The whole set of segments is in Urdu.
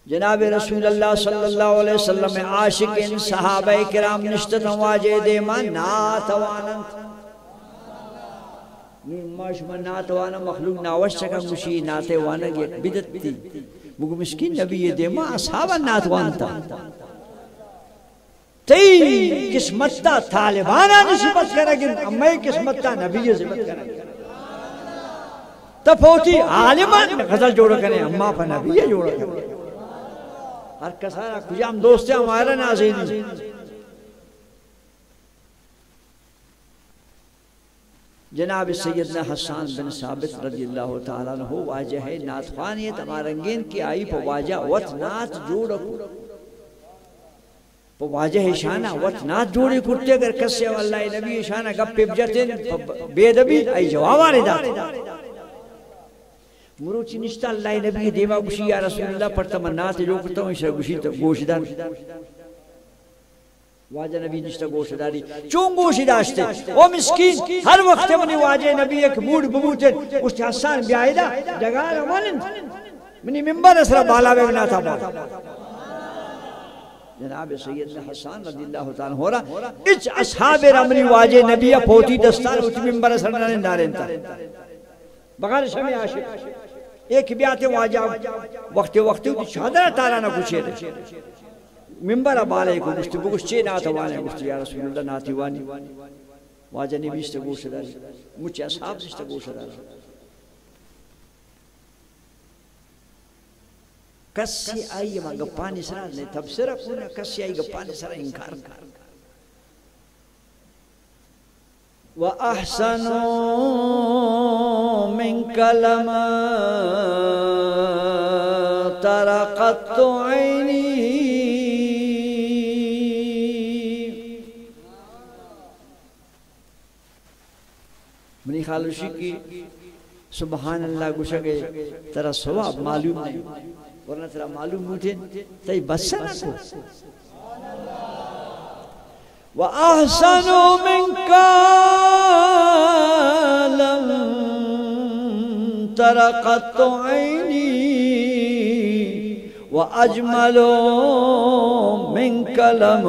جناب رسول اللہ صلی اللہ علیہ وسلم عاشقین صحابہ کرام نشتن واجہ دیما ناتوانند ماشما ناتوانا مخلوق ناوشکا مشی ناتوانا یک بدت تی مگو مسکین نبی دیما اصحابا ناتوانتا تی قسمتا طالبانا نسبت کرگن امی قسمتا نبی نسبت کرگن تپوتی عالمان غزل جوڑا کریں اما پا نبی جوڑا کریں ہر کسارا کجام دوستے ہمارا نازینی جناب سیدنا حسان بن ثابت رضی اللہ تعالیٰ عنہ واجہ ہے ناتخوانیت ہمارنگین کی آئی پا واجہ وط نات جوڑا کر پا واجہ شانہ وط نات جوڑی کرتے اگر کسی واللہ نبی شانہ گپ بجتن بیدبی آئی جوابانے داتے مروچی نشتا اللہ نبی دیما گوشی یا رسول اللہ پر تمنات جو کرتا ہوں اسے گوشی گوشدار واجہ نبی نشتا گوشداری چون گوشی داشتے او مسکین ہر وقت منی واجہ نبی ایک موڑ ببوتن اس حسان بیائیدہ جگار امالن منی ممبر اسرا بالا بگنا تھا بالا جناب سیدنا حسان رضی اللہ تعالیٰ ہو رہا اچ اصحاب رمنی واجہ نبی پوتی دستان اچ ممبر اسرا نندارن تا بغیر شمی عاشق ایک بیاتے واجہ وقت شہدر تارانا کچھے دے ممبر بالے کو گشتے بگشتے ناتوانے گشتے یا رسول اللہ ناتوانی واجہ نبی سے گوشت داری مجھے اصحاب سے گوشت داری کسی آئی ما گپانی سرا نے تبصرہ کونا کسی آئی گپانی سرا انکار کر وَأَحْسَنُ مِنْكَ لَمَا تَرَقَتُ عَيْنِي منی خالوشی کی سبحان اللہ گوشا گئے ترا ثواب معلوم نہیں ورنہ ترا معلوم ہوتے تئی بس نہ کو وَأَحْسَنُ مِنْكَ لَمْ تَرَقَتُ عَيْنِي وَأَجْمَلُ مِنْكَ لَمْ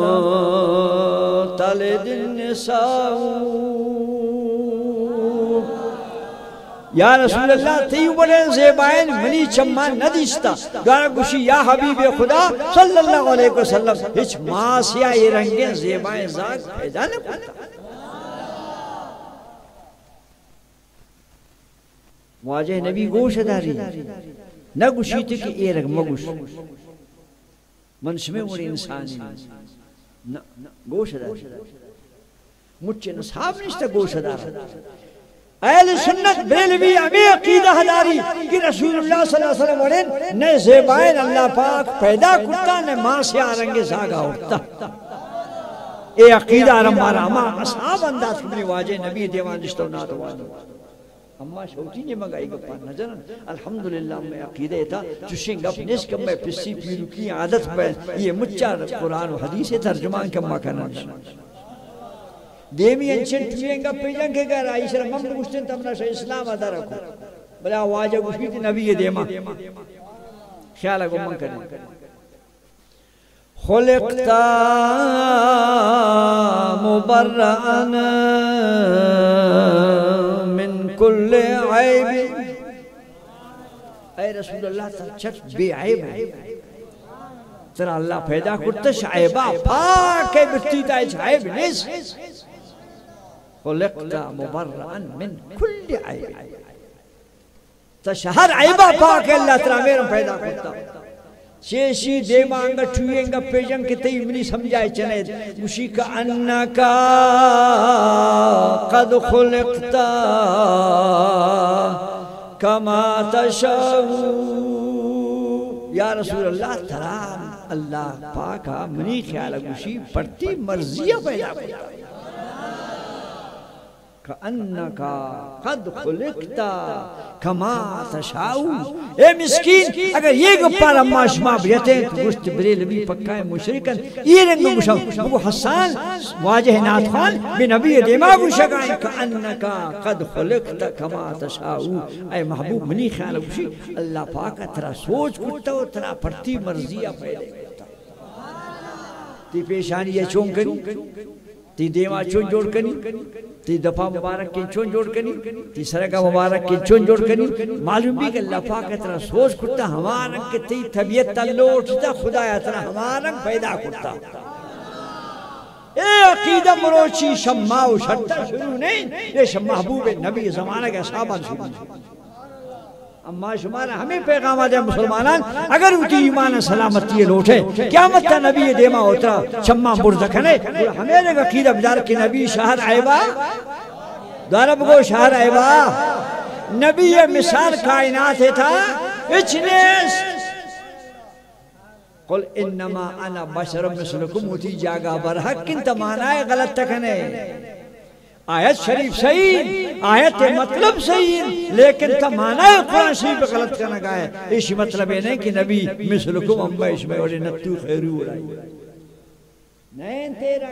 تَلِدِ النِّسَاءُ یا رسول اللہ تی بڑے زیبائن منی چمان ندیستا گارا گوشی یا حبیب خدا صلی اللہ علیہ وسلم ہچ ماں سیاہی رنگیں زیبائن زاگ پیدا نہ کرتا واجہ نبی گوش داری نہ گوشی تی کہ اے رگ مگوش منشمے وڑی انسانی گوش داری مجھے نصحاب نشتا گوش داری اہل سنت بریلوی امی عقیدہ داری کہ رسول اللہ صلی اللہ علیہ وسلم ورین نئے زیبائن اللہ پاک پیدا کرتا نئے ماں سے آرنگے زاگا ہوتا اے عقیدہ رمارا اما اصحاب انداز کبھی واجہ نبی دیوان رشتہ ناتوان اما شوٹی نے مگائی گا پانا جنن الحمدللہ میں عقیدہ تھا چوشیں گپ نیس کم میں پسی پیرو کی عادت پہ یہ مچار قرآن و حدیث ترجمان کم مکانا دیمی انچن ٹوئیں گا پیجن کے گھر آئی شرم ہم گوشتن تمنا شاہ اسلام ادا رکھو بلا واجہ گوشتی تھی نبی دیما خیال اگو من کریں خلقتا مبرعن من کل عیب اے رسول اللہ ترچت بے عیب ہے ترہ اللہ پیدا کرتش عیبہ پاک بٹی تائج عیب نیس خلقتا مبرعن من کل عیب تشہر عیبہ پاک اللہ ترہ میرم پیدا کرتا چیشی دیما انگا ٹھوئے انگا پیجن کے تئی منی سمجھائے چنے مشی کا انکا قد خلقتا کما تشاہو یا رسول اللہ ترام اللہ پاکا منی خیال مشی پڑتی مرضیہ پیدا کرتا کأنکا قد خلقتا کما تشاؤ. اے مسکین اگر یہ گپار اما شما بریتے ہیں تو گوشت بریلوی پکا ہے مشرکن یہ رنگ گوشم بگو حسان واجہ نات خان بے نبی دیما گوشگائیں کأنکا قد خلقتا کما تشاؤ. اے محبوب منی خیال گوشی اللہ پاکا ترا سوچ کرتا ہو ترا پرتی مرضیہ پیدے کرتا تی پیشانی یہ چون کنی تی دیما چون جوڑ کنی تی دفعہ مبارک کی چون جوڑ کنی تی سرگا مبارک کی چون جوڑ کنی. معلوم بھی کہ اللہ پاک اتنا سوچ کرتا ہمارا کہ تی طبیعت تا لوٹتا خدا اتنا ہمارا پیدا کرتا. اے عقیدہ مروچی شمع و شدہ شروع نہیں یہ محبوب نبی زمانہ کے صحابہ شروع نہیں. اما شمارا ہمیں پیغامات ہے مسلمانان اگر اتی ایمان سلامتی لوٹے قیامت تا نبی دیما اترا شمع برزکھنے ہمیں لگا قیدہ بدار کہ نبی شہر عیبا دوارا بگو شہر عیبا نبی مثال کائنات تھا اچنیس قل انما انا بشر مثلکم اتی جاگا برحق انتا معنی غلط تکنے. آیت شریف صحیح آیت مطلب صحیح لیکن تمانا قرآن شریف غلط کرنا گا ہے. اسی مطلب ہے نہیں کہ نبی مثلکم اما اس میں اور نتو خیرو رہی نہیں تیرا